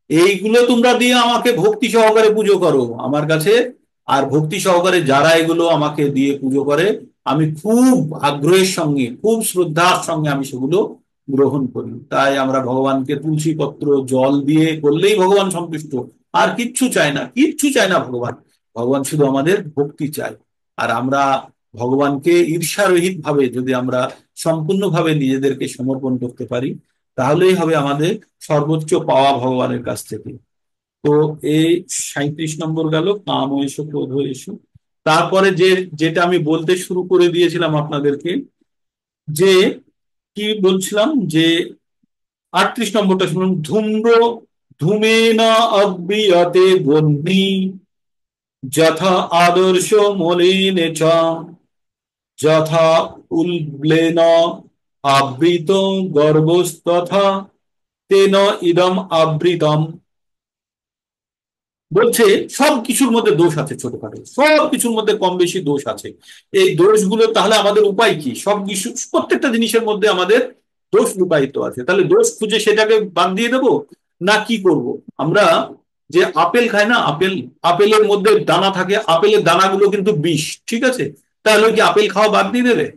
এইগুলো তোমরা দিয়ে আমাকে ভক্তি সহকারে পুজো করো আমার কাছে। আর ভক্তি সহকারে যারা এগুলো আমাকে দিয়ে পুজো করে, আমি খুব আগ্রহের সঙ্গে, খুব শ্রদ্ধার সঙ্গে আমি সেগুলো গ্রহণ করি। তাই আমরা ভগবানকে তুলসী পত্র, জল দিয়ে করলেই ভগবান সন্তুষ্ট। আর কিচ্ছু চায় না, কিচ্ছু চায় না ভগবান। ভগবান শুধু আমাদের ভক্তি চায়। আর আমরা ভগবানকে ঈর্ষারহিত ভাবে যদি আমরা সম্পূর্ণভাবে নিজেদেরকে সমর্পণ করতে পারি, তাহলেই হবে আমাদের সর্বোচ্চ পাওয়া ভগবানের কাছ থেকে। তো এই 37 নম্বর গেল, কাম এসো, ক্রোধ এসো। তারপরে যেটা আমি বলতে শুরু করে দিয়েছিলাম আপনাদেরকে, যে কি বলছিলাম, যে 38 নম্বরটা শুনুন। ধূম্র ধূমেন অব্রিয়তে বহ্নি যথা আদর্শ মলিন চ, যথা উল্বেন আবৃত গর্ভস্তথা তেন ইদম আবৃতম। বলছে সব কিছুর মধ্যে দোষ আছে, ছোটখাটো সব কিছুর মধ্যে কম বেশি দোষ আছে। এই দোষগুলো, তাহলে আমাদের উপায় কি? সব কিছু, প্রত্যেকটা জিনিসের মধ্যে আমাদের দোষ লুকায়িত আছে। তাহলে দোষ খুঁজে সেটাকে বাদ দিয়ে দেবো, না কি করব? আমরা যে আপেল খাই না, আপেল, আপেলের মধ্যে দানা থাকে, আপেলের দানাগুলো কিন্তু বিষ, ঠিক আছে? তাহলে কি আপেল খাওয়া বাদ দিয়ে দেবে?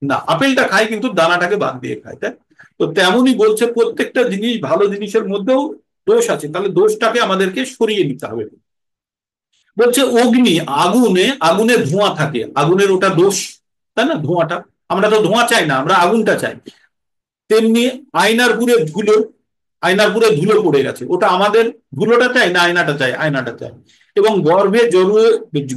না, আপেলটা খাই কিন্তু দানাটাকে বাদ দিয়ে খাই, তাই? তো তেমনই বলছে প্রত্যেকটা জিনিস, ভালো জিনিসের মধ্যেও দোষ আছে। তাহলে দোষটাকে আমাদেরকে সরিয়ে নিতে হবে। বলছে অগ্নি, আগুনে, আগুনে ধোঁয়া থাকে, আগুনের ওটা দোষ, তাই না? ধোঁয়াটা, আমরা তো ধোঁয়া চাই না, আমরা আগুনটা চাই। তেমনি আয়নার পুরে ধুলো, আয়নার পুরে ধুলো পড়ে গেছে, ওটা আমাদের ধুলোটা চাই না আয়নাটা চাই? আয়নাটা চাই। এবং গর্ভে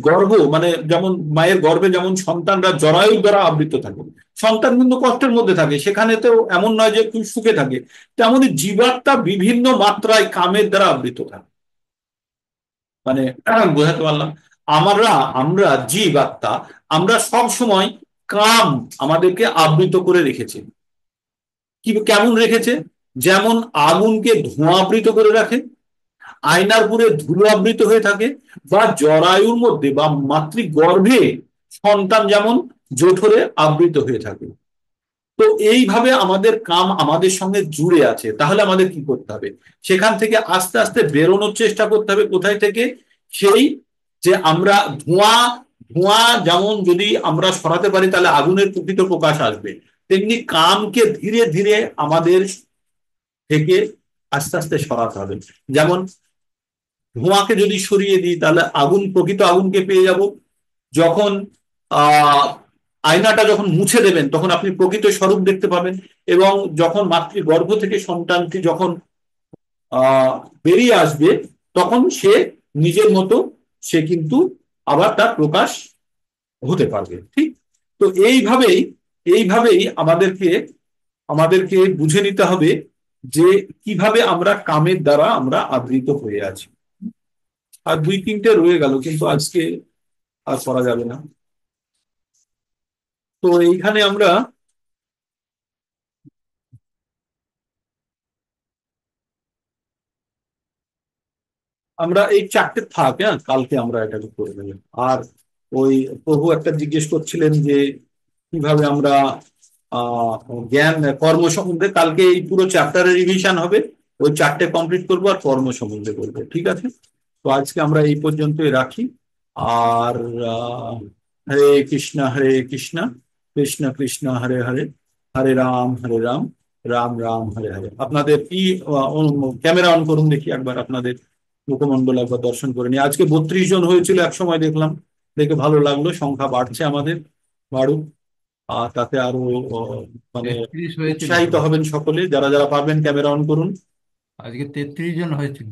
গর্ভ মানে যেমন মায়ের গর্ভে যেমন সন্তানরা জরায়ুর দ্বারা আবৃত থাকে, সন্তান কিন্তু কষ্টের মধ্যে থাকে, সেখানে তো এমন নয় যে খুব সুখে থাকে। তেমনি জীবাত্মা বিভিন্ন মাত্রায় কামের দ্বারা আবৃত থাকে। মানে বোঝাতে পারলাম? আমরা আমরা জীবাত্মা, আমরা সব সময় কাম আমাদেরকে আবৃত করে রেখেছে। কি কেমন রেখেছে? যেমন আগুনকে ধোঁয়া আবৃত করে রাখে, আয়নার পুরে ধুলো আবৃত হয়ে থাকে, বা জরায়ুর মধ্যে বা মাতৃগর্ভে সন্তান যেমন জঠরে আবৃত হয়ে থাকে। তো এইভাবে আমাদের কাম আমাদের সঙ্গে জুড়ে আছে। তাহলে আমাদের কি করতে হবে? সেখান থেকে আস্তে আস্তে বেরোনোর চেষ্টা করতে হবে। কোথায় থেকে? সেই যে আমরা ধোঁয়া, ধোঁয়া যেমন যদি আমরা সরাতে পারি তাহলে আগুনের প্রকৃত প্রকাশ আসবে, তেমনি কামকে ধীরে ধীরে আমাদের থেকে আস্তে আস্তে সরাতে হবে। যেমন ধোঁয়াকে যদি সরিয়ে দিই তাহলে আগুন, প্রকৃত আগুনকে পেয়ে যাব। যখন আহ আয়নাটা যখন মুছে দেবেন তখন আপনি প্রকৃত স্বরূপ দেখতে পাবেন। এবং যখন মাতৃগর্ভ থেকে সন্তানটি যখন আহ বেরিয়ে আসবে তখন সে নিজের মতো সে কিন্তু আবার তার প্রকাশ হতে পারবে। ঠিক। তো এইভাবেই আমাদেরকে আমাদেরকে বুঝে নিতে হবে যে কিভাবে আমরা কামের দ্বারা আমরা আবৃত হয়ে আছি। আর দুই তিনটে রয়ে গেল, কিন্তু আজকে আর করা যাবে না। তো এইখানে আমরা আমরা এই চারটে থাক, হ্যাঁ, কালকে আমরা এটাকে করে নেব। আর ওই প্রভু একটা জিজ্ঞেস করছিলেন যে কিভাবে আমরা আহ জ্ঞান কর্ম সম্বন্ধে, কালকে এই পুরো চ্যাপ্টারের রিভিশন হবে, ওই চারটে কমপ্লিট করবো আর কর্ম সম্বন্ধে বলবো। ঠিক আছে। তো আজকে আমরা এই পর্যন্তই রাখি। আর হরে কৃষ্ণ হরে কৃষ্ণ, কৃষ্ণ কৃষ্ণ হরে হরে, হরে রাম হরে রাম, রাম রাম হরে হরে। আপনাদের কি ক্যামেরা অন করুন দেখি একবার, আপনাদের মুখমণ্ডল একবার দর্শন করে নিই। আজকে 32 জন হয়েছিল এক সময়, দেখলাম, দেখে ভালো লাগলো। সংখ্যা বাড়ছে আমাদের, বাড়ুক। আর তাতে আরো মানে 33 হয়েছিল তো। উৎসাহিত হবেন সকলে। যারা যারা পারবেন ক্যামেরা অন করুন। আজকে 33 জন হয়েছিল।